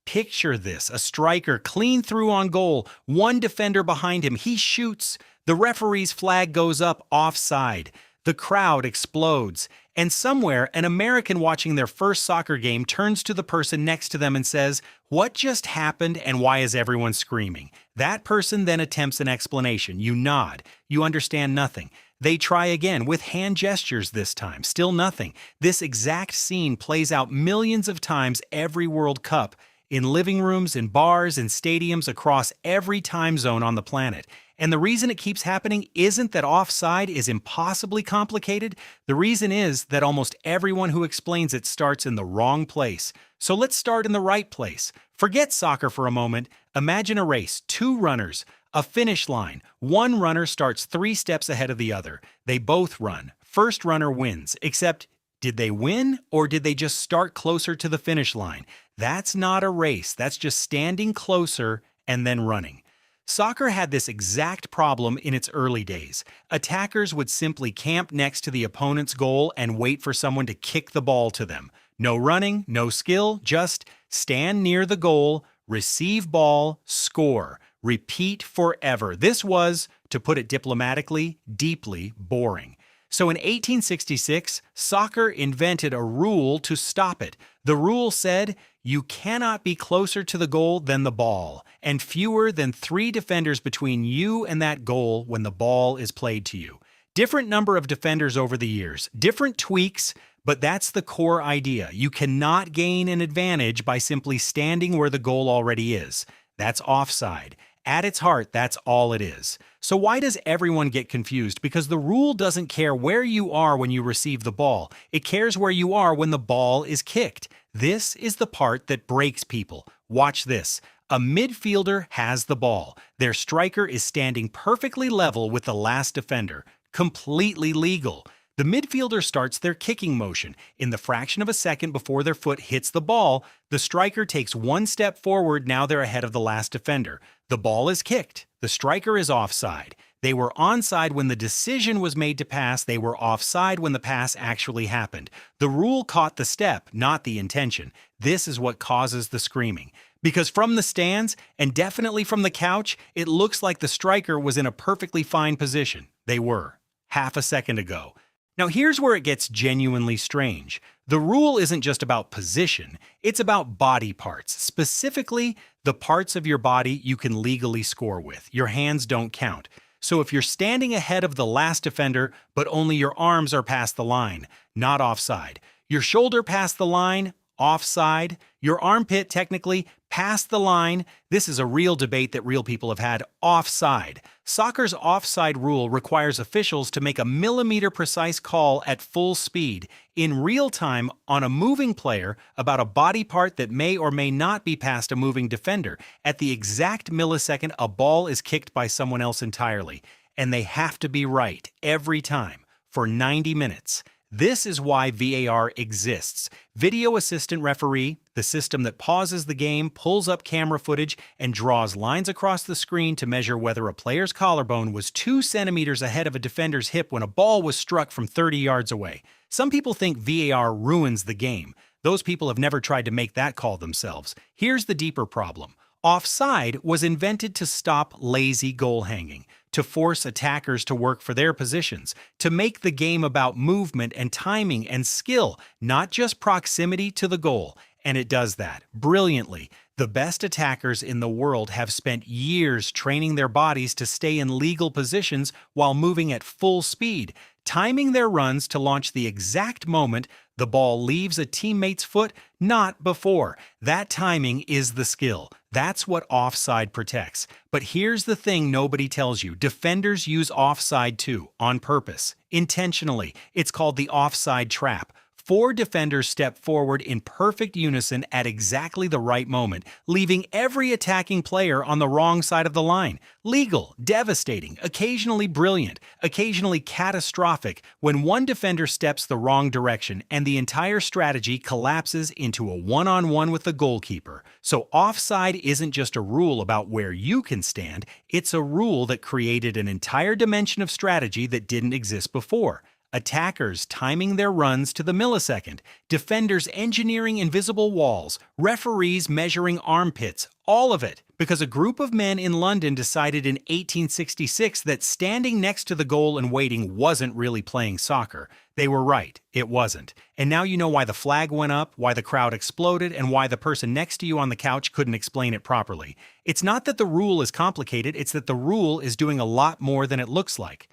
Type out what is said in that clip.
Picture this, a striker clean through on goal, one defender behind him, he shoots. The referee's flag goes up, offside. The crowd explodes. And somewhere, an American watching their first soccer game turns to the person next to them and says, "What just happened and why is everyone screaming?" That person then attempts an explanation. You nod. You understand nothing. They try again, with hand gestures this time. Still nothing. This exact scene plays out millions of times every World Cup, in living rooms, in bars, in stadiums, across every time zone on the planet. And the reason it keeps happening isn't that offside is impossibly complicated. The reason is that almost everyone who explains it starts in the wrong place. So let's start in the right place. Forget soccer for a moment. Imagine a race, two runners, a finish line. One runner starts 3 steps ahead of the other. They both run. First runner wins, except did they win or did they just start closer to the finish line? That's not a race. That's just standing closer and then running. Soccer had this exact problem in its early days. Attackers would simply camp next to the opponent's goal and wait for someone to kick the ball to them. No running, no skill, just stand near the goal, receive ball, score. Repeat forever. This was, to put it diplomatically, deeply boring. So in 1866, soccer invented a rule to stop it. The rule said, you cannot be closer to the goal than the ball, and fewer than 3 defenders between you and that goal when the ball is played to you. Different number of defenders over the years, different tweaks, but that's the core idea. You cannot gain an advantage by simply standing where the goal already is. That's offside. At its heart, that's all it is. So why does everyone get confused? Because the rule doesn't care where you are when you receive the ball. It cares where you are when the ball is kicked. This is the part that breaks people. Watch this. A midfielder has the ball. Their striker is standing perfectly level with the last defender. Completely legal. The midfielder starts their kicking motion. In the fraction of a second before their foot hits the ball, the striker takes 1 step forward. Now they're ahead of the last defender. The ball is kicked. The striker is offside. They were onside when the decision was made to pass. They were offside when the pass actually happened. The rule caught the step, not the intention. This is what causes the screaming. Because from the stands, and definitely from the couch, it looks like the striker was in a perfectly fine position. They were. Half a second ago. Now here's where it gets genuinely strange. The rule isn't just about position, it's about body parts, specifically the parts of your body you can legally score with. Your hands don't count. So if you're standing ahead of the last defender, but only your arms are past the line, not offside. Your shoulder past the line, offside. Your armpit technically past the line. This is a real debate that real people have had. Offside. Soccer's offside rule requires officials to make a millimeter-precise call at full speed, in real time on a moving player about a body part that may or may not be past a moving defender. At the exact millisecond, a ball is kicked by someone else entirely, and they have to be right every time for 90 minutes. This is why VAR exists. Video Assistant Referee, the system that pauses the game, pulls up camera footage, and draws lines across the screen to measure whether a player's collarbone was 2 centimeters ahead of a defender's hip when a ball was struck from 30 yards away. Some people think VAR ruins the game. Those people have never tried to make that call themselves. Here's the deeper problem. Offside was invented to stop lazy goal hanging, to force attackers to work for their positions, to make the game about movement and timing and skill, not just proximity to the goal. And it does that brilliantly. The best attackers in the world have spent years training their bodies to stay in legal positions while moving at full speed, timing their runs to launch the exact moment the ball leaves a teammate's foot, not before. That timing is the skill. That's what offside protects. But here's the thing nobody tells you. Defenders use offside too, on purpose, intentionally. It's called the offside trap. 4 defenders step forward in perfect unison at exactly the right moment, leaving every attacking player on the wrong side of the line. Legal, devastating, occasionally brilliant, occasionally catastrophic when one defender steps the wrong direction and the entire strategy collapses into a one-on-one with the goalkeeper. So offside isn't just a rule about where you can stand, it's a rule that created an entire dimension of strategy that didn't exist before. Attackers timing their runs to the millisecond, defenders engineering invisible walls, referees measuring armpits, all of it because a group of men in London decided in 1866 that standing next to the goal and waiting wasn't really playing soccer. They were right, it wasn't. And now you know why the flag went up, why the crowd exploded, and why the person next to you on the couch couldn't explain it properly. It's not that the rule is complicated, it's that the rule is doing a lot more than it looks like.